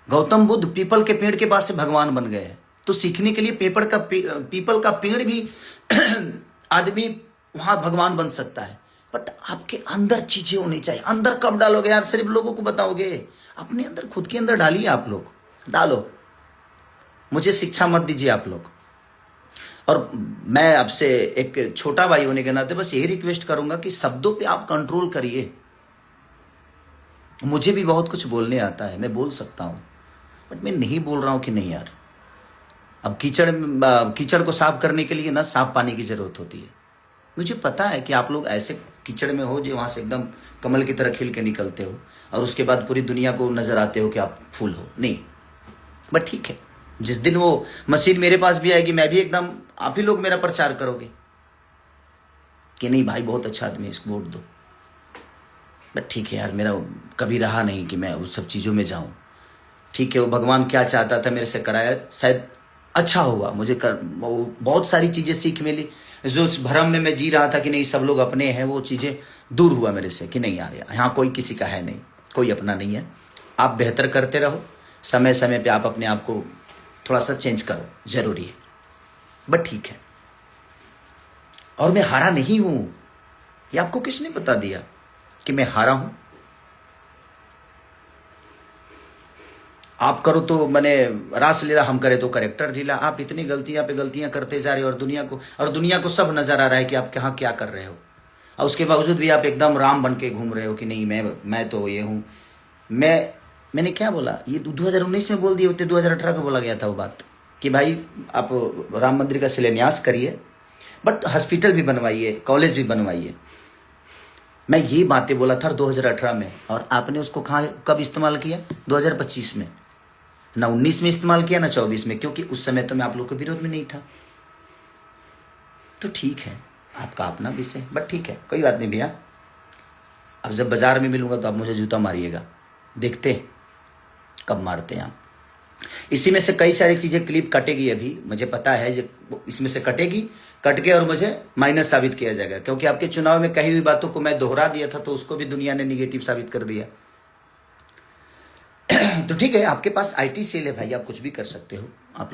गौतम बुद्ध पीपल के पेड़ के पास से भगवान बन गए, तो सीखने के लिए पीपल का पेड़ भी आदमी वहां भगवान बन सकता है। बट आपके अंदर चीजें होनी चाहिए। अंदर कब डालोगे यार? सिर्फ लोगों को बताओगे? अपने अंदर, खुद के अंदर डालिए। आप लोग डालो, मुझे शिक्षा मत दीजिए आप लोग। और मैं आपसे एक छोटा भाई होने के नाते बस यही रिक्वेस्ट करूंगा कि शब्दों पे आप कंट्रोल करिए। मुझे भी बहुत कुछ बोलने आता है, मैं बोल सकता हूं, बट मैं नहीं बोल रहा हूं कि नहीं यार। अब कीचड़ को साफ करने के लिए ना साफ पानी की जरूरत होती है। मुझे पता है कि आप लोग ऐसे कीचड़ में हो जो वहां से एकदम कमल की तरह खिल के निकलते हो और उसके बाद पूरी दुनिया को नजर आते हो कि आप फूल हो। नहीं, बट ठीक है, जिस दिन वो मशीन मेरे पास भी आएगी, मैं भी एकदम, आप ही लोग मेरा प्रचार करोगे कि नहीं भाई बहुत अच्छा आदमी है, इसको वोट दो। बट ठीक है यार, मेरा कभी रहा नहीं कि मैं उस सब चीज़ों में जाऊं। ठीक है, वो भगवान क्या चाहता था मेरे से कराया, शायद अच्छा हुआ। बहुत सारी चीज़ें सीख मिली। जो भ्रम में मैं जी रहा था कि नहीं सब लोग अपने हैं, वो चीज़ें दूर हुआ मेरे से कि नहीं यार, यहाँ कोई किसी का है नहीं, कोई अपना नहीं है। आप बेहतर करते रहो, समय समय पे आप अपने आप को थोड़ा सा चेंज करो, जरूरी है। बट ठीक है, और मैं हारा नहीं हूं। ये आपको किसने बता दिया कि मैं हारा हूं? आप करो तो मैंने रास लीला, हम करे तो करेक्टर लीला। आप इतनी गलतियां पे गलतियां करते जा रहे हो और दुनिया को सब नजर आ रहा है कि आप कहाँ क्या कर रहे हो, और उसके बावजूद भी आप एकदम राम बन के घूम रहे हो कि नहीं मैं तो ये हूं। मैंने क्या बोला? ये 2019 में बोल दिए होते, 2018 को बोला गया था वो बात कि भाई आप राम मंदिर का शिलान्यास करिए, बट हॉस्पिटल भी बनवाइए, कॉलेज भी बनवाइए। मैं ये बातें बोला था 2018 में, और आपने उसको कब इस्तेमाल किया? 2025 में। ना 19 में इस्तेमाल किया, ना 24 में, क्योंकि उस समय तो मैं आप लोग के विरोध में नहीं था। तो ठीक है, आपका अपना विषय, बट ठीक है, कोई बात नहीं भैया। अब जब बाजार में मिलूंगा तो आप मुझे जूता मारिएगा, देखते कब मारते हैं आप। इसी में से कई सारी चीजें क्लिप कटेगी, अभी मुझे पता है इसमें से कटेगी, कट के और मुझे माइनस साबित किया जाएगा, क्योंकि आपके चुनाव में कही हुई बातों को मैं दोहरा दिया था, तो उसको भी दुनिया ने निगेटिव साबित कर दिया। तो ठीक है, आपके पास आईटी सेल है भाई, आप कुछ भी कर सकते हो। आप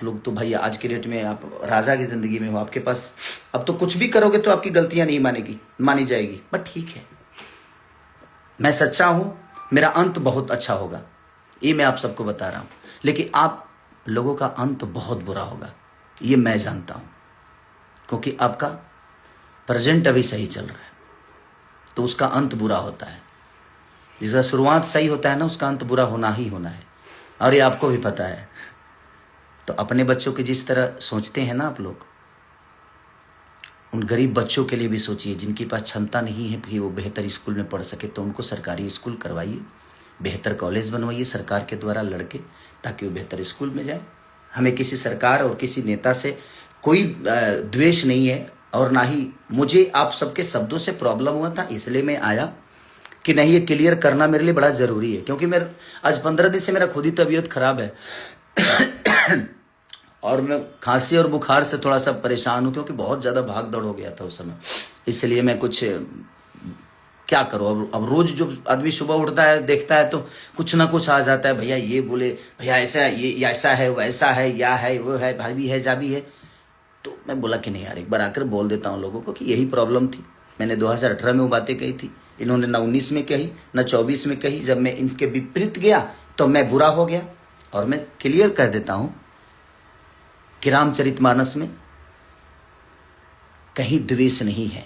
लोग तो भाई आज के डेट में आप राजा की जिंदगी में हो, आपके पास अब तो कुछ भी करोगे तो आपकी गलतियां नहीं मानी जाएगी। बट ठीक है, मैं सच्चा हूं, मेरा अंत बहुत अच्छा होगा, ये मैं आप सबको बता रहा हूं। लेकिन आप लोगों का अंत बहुत बुरा होगा, ये मैं जानता हूं, क्योंकि आपका प्रेजेंट अभी सही चल रहा है, तो उसका अंत बुरा होता है। जिसका शुरुआत सही होता है ना, उसका अंत बुरा होना ही होना है, और ये आपको भी पता है। तो अपने बच्चों की जिस तरह सोचते हैं ना आप लोग, उन गरीब बच्चों के लिए भी सोचिए, जिनके पास क्षमता नहीं है कि वो बेहतर स्कूल में पढ़ सके, तो उनको सरकारी स्कूल करवाइए, बेहतर कॉलेज बनवाइए सरकार के द्वारा लड़के, ताकि वो बेहतर स्कूल में जाए। हमें किसी सरकार और किसी नेता से कोई द्वेष नहीं है, और ना ही मुझे आप सबके शब्दों से प्रॉब्लम हुआ था, इसलिए मैं आया कि नहीं, ये क्लियर करना मेरे लिए बड़ा जरूरी है। क्योंकि मैं आज 15 दिन से मेरा खुद ही तबीयत खराब है और मैं खांसी और बुखार से थोड़ा सा परेशान हूं, क्योंकि बहुत ज्यादा भाग दौड़ हो गया था उस समय। इसलिए मैं कुछ क्या करूं, अब रोज जो आदमी सुबह उठता है देखता है तो कुछ ना कुछ आ जाता है, भैया ये बोले, भैया ऐसा, ये ऐसा है, वैसा है, या है, वो है, भाभी है, जाबी है। तो मैं बोला कि नहीं यार, एक बार आकर बोल देता हूँ लोगों को कि यही प्रॉब्लम थी। मैंने 2018 में वो बातें कही थी, इन्होंने ना 19 में कही ना 24 में कही। जब मैं इनके विपरीत गया तो मैं बुरा हो गया। और मैं क्लियर कर देता हूं कि रामचरितमानस में कहीं द्वेष नहीं है,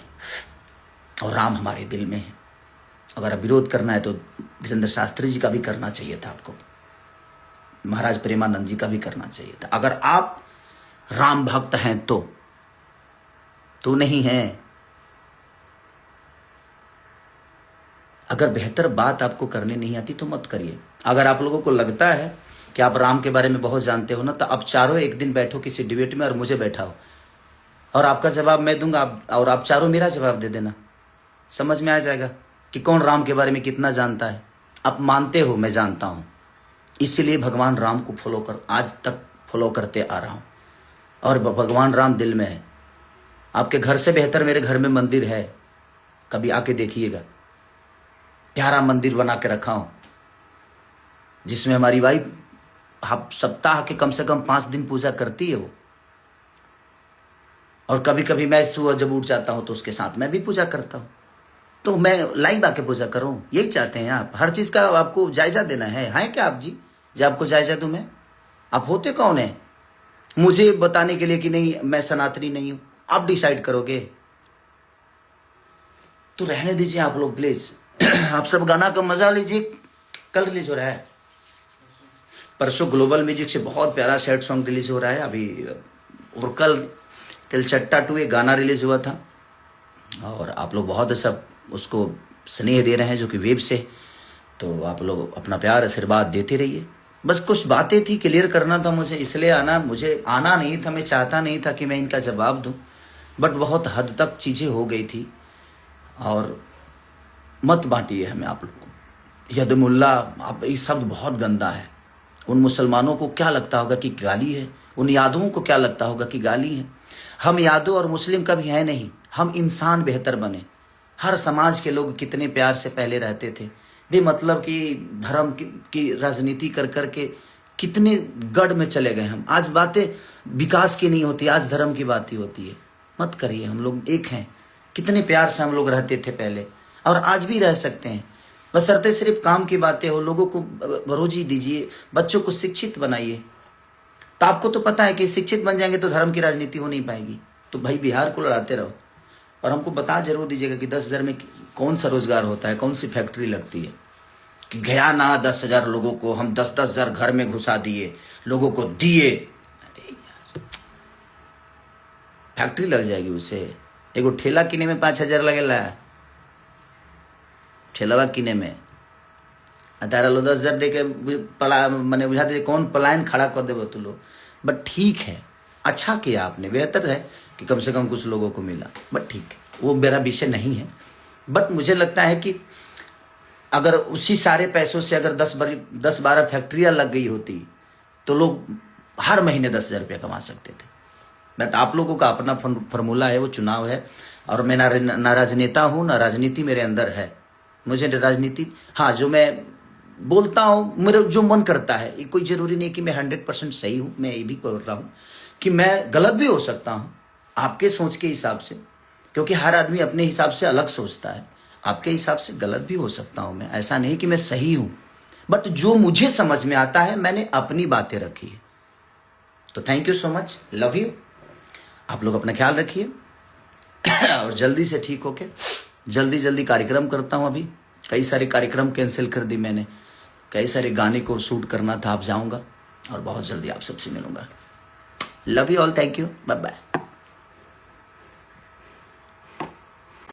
और राम हमारे दिल में है। अगर विरोध करना है तो वीरेंद्र शास्त्री जी का भी करना चाहिए था, आपको महाराज प्रेमानंद जी का भी करना चाहिए था। अगर आप राम भक्त हैं तो नहीं है। अगर बेहतर बात आपको करने नहीं आती तो मत करिए। अगर आप लोगों को लगता है कि आप राम के बारे में बहुत जानते हो ना, तो आप चारों एक दिन बैठो किसी डिबेट में और मुझे बैठाओ, और आपका जवाब मैं दूंगा, और आप चारों मेरा जवाब दे देना। समझ में आ जाएगा कि कौन राम के बारे में कितना जानता है। आप मानते हो, मैं जानता हूं, इसीलिए भगवान राम को आज तक फॉलो करते आ रहा हूं, और भगवान राम दिल में है। आपके घर से बेहतर मेरे घर में मंदिर है, कभी आके देखिएगा। प्यारा मंदिर बना के रखा हूं, जिसमें हमारी वाइफ सप्ताह के कम से कम 5 दिन पूजा करती है वो। और कभी कभी मैं सुबह जब उठ जाता हूं तो उसके साथ मैं भी पूजा करता हूं। तो मैं लाइव आके पूजा करूं, यही चाहते हैं आप। हर चीज का आपको जायजा देना है क्या आप जी? जब आपको जायजा दूं मैं, आप होते कौन है मुझे बताने के लिए कि नहीं मैं सनातनी नहीं हूं? आप डिसाइड करोगे। तो रहने दीजिए आप लोग प्लीज। आप सब गाना का मजा लीजिए। कल रिलीज हो रहा है, परसों ग्लोबल म्यूजिक से बहुत प्यारा सैड सॉन्ग रिलीज हो रहा है अभी। और कल तिलचट्टा 2 एक गाना रिलीज हुआ था, और आप लोग बहुत सब उसको स्नेह दे रहे हैं, जो कि वेब से। तो आप लोग अपना प्यार आशीर्वाद देते रहिए। बस कुछ बातें थी, क्लियर करना था मुझे, इसलिए आना। मुझे आना नहीं था, मैं चाहता नहीं था कि मैं इनका जवाब दूं, बट बहुत हद तक चीजें हो गई थी। और मत बांटिए हमें आप लोग को। यदमुल्ला, आप ये शब्द बहुत गंदा है। उन मुसलमानों को क्या लगता होगा कि गाली है, उन यादवों को क्या लगता होगा कि गाली है। हम यादव और मुस्लिम कभी है नहीं, हम इंसान बेहतर बने। हर समाज के लोग कितने प्यार से पहले रहते थे, बेमतलब कि धर्म की राजनीति कर करके कितने गढ़ में चले गए हम। आज बातें विकास की नहीं होती, आज धर्म की बात ही होती है। मत करिए, हम लोग एक हैं। कितने प्यार से हम लोग रहते थे पहले, और आज भी रह सकते हैं, बशर्ते सिर्फ काम की बातें हो। लोगों को रोजी दीजिए, बच्चों को शिक्षित बनाइए। तो आपको तो पता है कि शिक्षित बन जाएंगे तो धर्म की राजनीति हो नहीं पाएगी। तो भाई बिहार को लड़ाते रहो, और हमको बता जरूर दीजिएगा कि 10,000 में कौन सा रोजगार होता है, कौन सी फैक्ट्री लगती है। कि गया ना 10,000 लोगों को हम 10,000 घर में घुसा दिए, लोगों को दिए। अरे यार, फैक्ट्री लग जाएगी उसे। एगो ठेला किने में 5,000 लगेला, ठेलावा किने में। तारा लो 10,000 दे के मैंने बुझा दे कौन पलायन खड़ा कर दे तू लोग। बट ठीक है, अच्छा किया आपने, बेहतर है कि कम से कम कुछ लोगों को मिला। बट ठीक है, वो मेरा विषय नहीं है। बट मुझे लगता है कि अगर उसी सारे पैसों से अगर 10-12 फैक्ट्रियां लग गई होती तो लोग हर महीने 10,000 रुपया कमा सकते थे। बट आप लोगों का अपना फॉर्मूला है, वो चुनाव है। और मैं ना राजनेता हूं, ना राजनीति मेरे अंदर है। मुझे राजनीति, हाँ, जो मैं बोलता हूँ, मेरा जो मन करता है। ये कोई जरूरी नहीं कि मैं 100% सही हूँ। मैं ये भी बोल रहा हूँ कि मैं गलत भी हो सकता हूँ आपके सोच के हिसाब से, क्योंकि हर आदमी अपने हिसाब से अलग सोचता है। आपके हिसाब से गलत भी हो सकता हूँ मैं, ऐसा नहीं कि मैं सही हूँ, बट जो मुझे समझ में आता है मैंने अपनी बातें रखी है। तो thank you so much, love you. आप लोग अपना ख्याल रखिए और जल्दी से ठीक होके जल्दी कार्यक्रम करता हूँ। अभी कई सारे कार्यक्रम कैंसिल कर दी मैंने, कई सारे गाने को शूट करना था। आप जाऊंगा और बहुत जल्दी आप सबसे मिलूंगा। Love you all, thank you, bye bye.